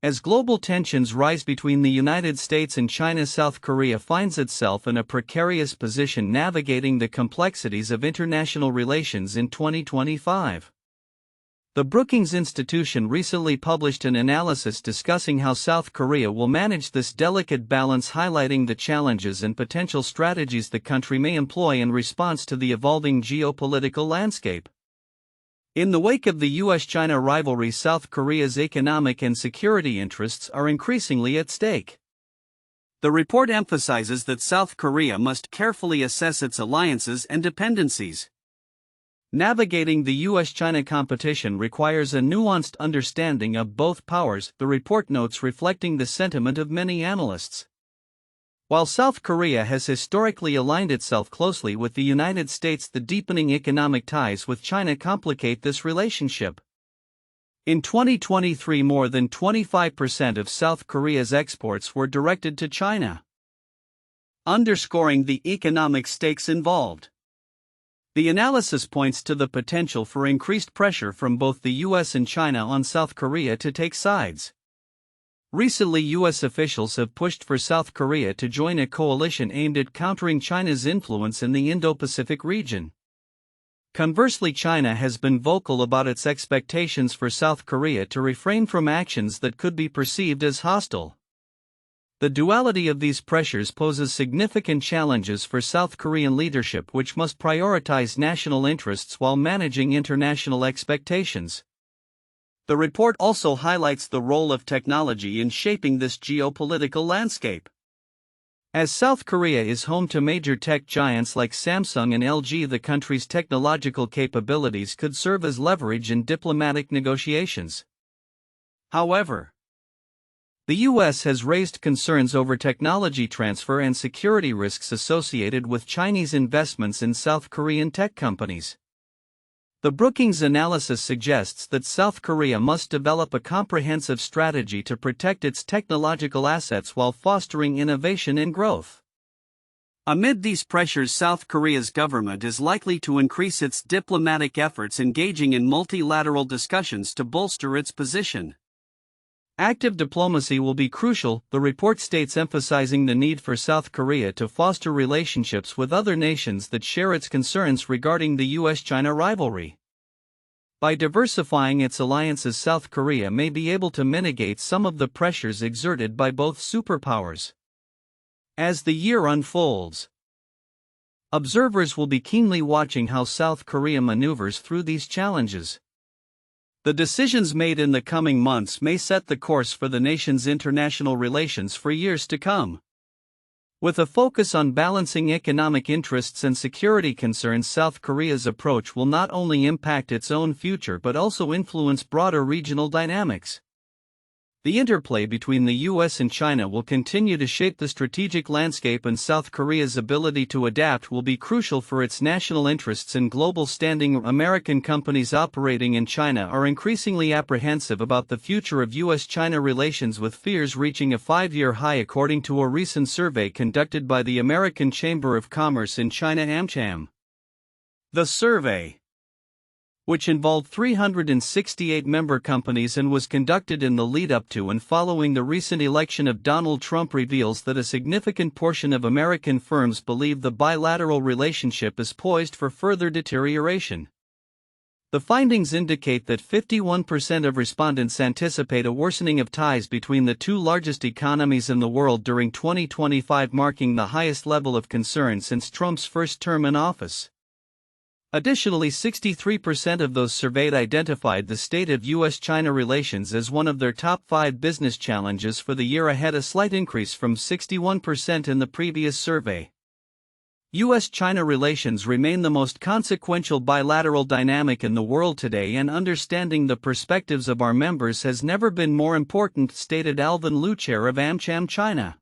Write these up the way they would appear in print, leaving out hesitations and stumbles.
As global tensions rise between the United States and China, South Korea finds itself in a precarious position navigating the complexities of international relations in 2025. The Brookings Institution recently published an analysis discussing how South Korea will manage this delicate balance, highlighting the challenges and potential strategies the country may employ in response to the evolving geopolitical landscape. In the wake of the U.S. China rivalry, South Korea's economic and security interests are increasingly at stake. The report emphasizes that South Korea must carefully assess its alliances and dependencies. Navigating the U.S. China competition requires a nuanced understanding of both powers, the report notes, reflecting the sentiment of many analysts. While South Korea has historically aligned itself closely with the United States, the deepening economic ties with China complicate this relationship. In 2023, more than 25% of South Korea's exports were directed to China, underscoring the economic stakes involved. The analysis points to the potential for increased pressure from both the U.S. and China on South Korea to take sides. Recently, U.S. officials have pushed for South Korea to join a coalition aimed at countering China's influence in the Indo-Pacific region. Conversely, China has been vocal about its expectations for South Korea to refrain from actions that could be perceived as hostile. The duality of these pressures poses significant challenges for South Korean leadership, which must prioritize national interests while managing international expectations. The report also highlights the role of technology in shaping this geopolitical landscape. As South Korea is home to major tech giants like Samsung and LG, the country's technological capabilities could serve as leverage in diplomatic negotiations. However, the U.S. has raised concerns over technology transfer and security risks associated with Chinese investments in South Korean tech companies. The Brookings analysis suggests that South Korea must develop a comprehensive strategy to protect its technological assets while fostering innovation and growth. Amid these pressures, South Korea's government is likely to increase its diplomatic efforts, engaging in multilateral discussions to bolster its position. Active diplomacy will be crucial, the report states, emphasizing the need for South Korea to foster relationships with other nations that share its concerns regarding the U.S. China rivalry. By diversifying its alliances, South Korea may be able to mitigate some of the pressures exerted by both superpowers. As the year unfolds, observers will be keenly watching how South Korea maneuvers through these challenges. The decisions made in the coming months may set the course for the nation's international relations for years to come. With a focus on balancing economic interests and security concerns, South Korea's approach will not only impact its own future but also influence broader regional dynamics. The interplay between the U.S. and China will continue to shape the strategic landscape, and South Korea's ability to adapt will be crucial for its national interests and global standing. American companies operating in China are increasingly apprehensive about the future of U.S.-China relations, with fears reaching a 5-year high, according to a recent survey conducted by the American Chamber of Commerce in China, AmCham. The survey, which involved 368 member companies and was conducted in the lead-up to and following the recent election of Donald Trump, reveals that a significant portion of American firms believe the bilateral relationship is poised for further deterioration. The findings indicate that 51% of respondents anticipate a worsening of ties between the two largest economies in the world during 2025, marking the highest level of concern since Trump's first term in office. Additionally, 63% of those surveyed identified the state of U.S.-China relations as one of their top 5 business challenges for the year ahead, a slight increase from 61% in the previous survey. U.S.-China relations remain the most consequential bilateral dynamic in the world today, and understanding the perspectives of our members has never been more important, stated Alvin Liu, chair of AmCham China.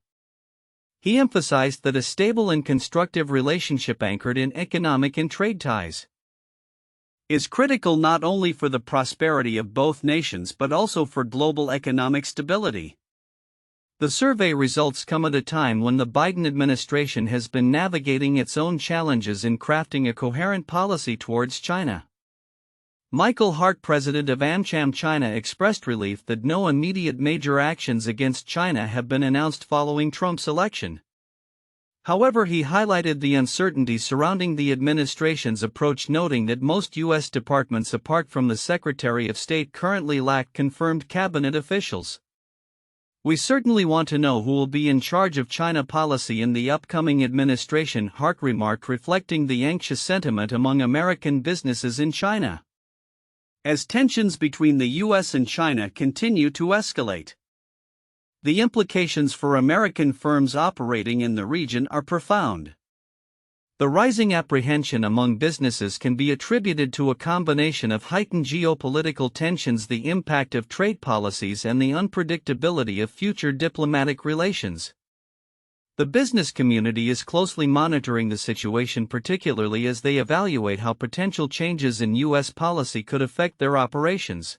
He emphasized that a stable and constructive relationship anchored in economic and trade ties is critical not only for the prosperity of both nations but also for global economic stability. The survey results come at a time when the Biden administration has been navigating its own challenges in crafting a coherent policy towards China. Michael Hart, president of AmCham China, expressed relief that no immediate major actions against China have been announced following Trump's election. However, he highlighted the uncertainty surrounding the administration's approach, noting that most U.S. departments apart from the Secretary of State currently lack confirmed cabinet officials. "We certainly want to know who will be in charge of China policy in the upcoming administration," Hart remarked, reflecting the anxious sentiment among American businesses in China, as tensions between the U.S. and China continue to escalate. The implications for American firms operating in the region are profound. The rising apprehension among businesses can be attributed to a combination of heightened geopolitical tensions, the impact of trade policies, and the unpredictability of future diplomatic relations. The business community is closely monitoring the situation, particularly as they evaluate how potential changes in U.S. policy could affect their operations.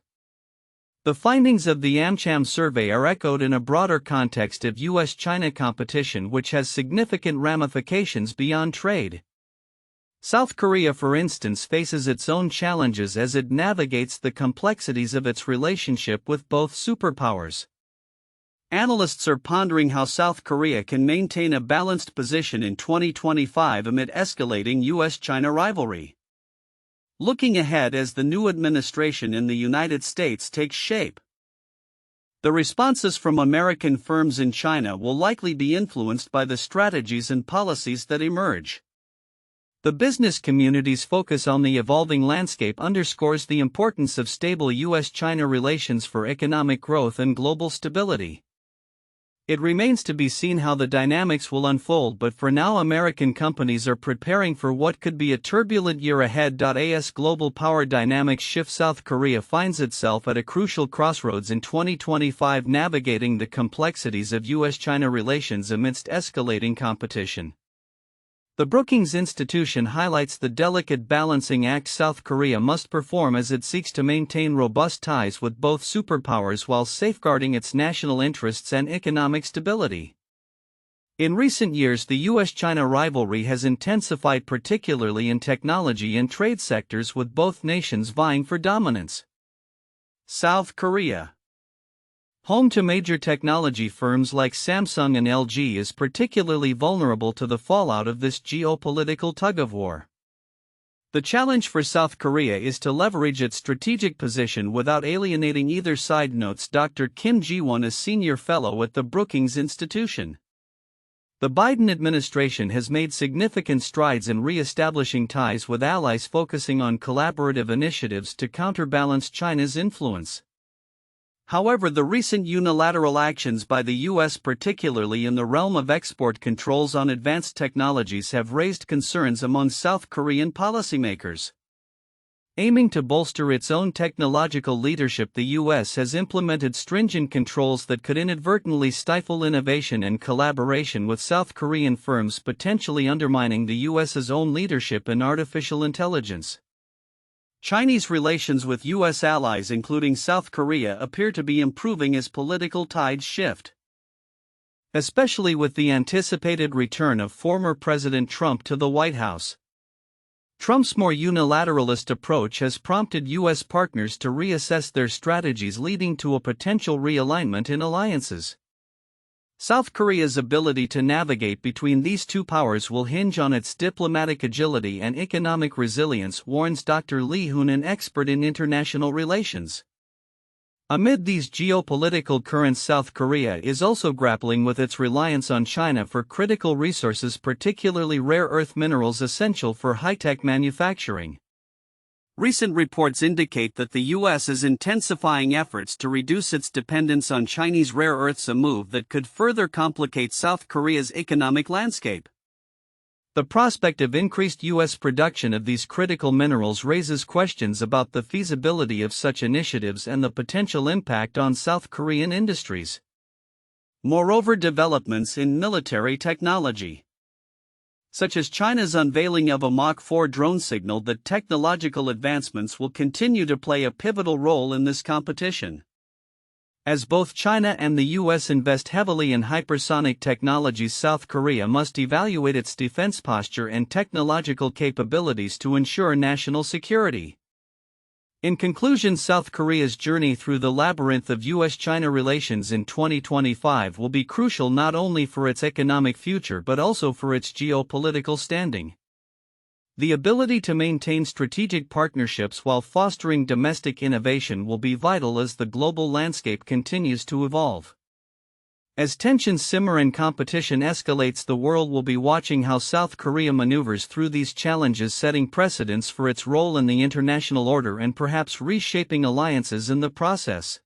The findings of the AmCham survey are echoed in a broader context of U.S. China competition, which has significant ramifications beyond trade. South Korea, for instance, faces its own challenges as it navigates the complexities of its relationship with both superpowers. Analysts are pondering how South Korea can maintain a balanced position in 2025 amid escalating U.S. China rivalry. Looking ahead as the new administration in the United States takes shape, the responses from American firms in China will likely be influenced by the strategies and policies that emerge. The business community's focus on the evolving landscape underscores the importance of stable U.S.-China relations for economic growth and global stability. It remains to be seen how the dynamics will unfold, but for now American companies are preparing for what could be a turbulent year ahead. As global power dynamics shift, South Korea finds itself at a crucial crossroads in 2025, navigating the complexities of U.S.-China relations amidst escalating competition. The Brookings Institution highlights the delicate balancing act South Korea must perform as it seeks to maintain robust ties with both superpowers while safeguarding its national interests and economic stability. In recent years, the U.S.-China rivalry has intensified, particularly in technology and trade sectors, with both nations vying for dominance. South Korea, home to major technology firms like Samsung and LG, is particularly vulnerable to the fallout of this geopolitical tug-of-war. The challenge for South Korea is to leverage its strategic position without alienating either side, notes Dr. Kim Ji-won, a senior fellow at the Brookings Institution. The Biden administration has made significant strides in re-establishing ties with allies, focusing on collaborative initiatives to counterbalance China's influence. However, the recent unilateral actions by the U.S., particularly in the realm of export controls on advanced technologies, have raised concerns among South Korean policymakers. Aiming to bolster its own technological leadership, the U.S. has implemented stringent controls that could inadvertently stifle innovation and collaboration with South Korean firms, potentially undermining the U.S.'s own leadership in artificial intelligence. Chinese relations with U.S. allies, including South Korea, appear to be improving as political tides shift. Especially with the anticipated return of former President Trump to the White House. Trump's more unilateralist approach has prompted U.S. partners to reassess their strategies, leading to a potential realignment in alliances. South Korea's ability to navigate between these two powers will hinge on its diplomatic agility and economic resilience, warns Dr. Lee Hoon, an expert in international relations. Amid these geopolitical currents, South Korea is also grappling with its reliance on China for critical resources, particularly rare earth minerals essential for high-tech manufacturing. Recent reports indicate that the U.S. is intensifying efforts to reduce its dependence on Chinese rare earths, a move that could further complicate South Korea's economic landscape. The prospect of increased U.S. production of these critical minerals raises questions about the feasibility of such initiatives and the potential impact on South Korean industries. Moreover, developments in military technology, such as China's unveiling of a Mach 4 drone, signal that technological advancements will continue to play a pivotal role in this competition. As both China and the U.S. invest heavily in hypersonic technologies, South Korea must evaluate its defense posture and technological capabilities to ensure national security. In conclusion, South Korea's journey through the labyrinth of U.S. China relations in 2025 will be crucial not only for its economic future but also for its geopolitical standing. The ability to maintain strategic partnerships while fostering domestic innovation will be vital as the global landscape continues to evolve. As tensions simmer and competition escalates, the world will be watching how South Korea maneuvers through these challenges, setting precedents for its role in the international order and perhaps reshaping alliances in the process.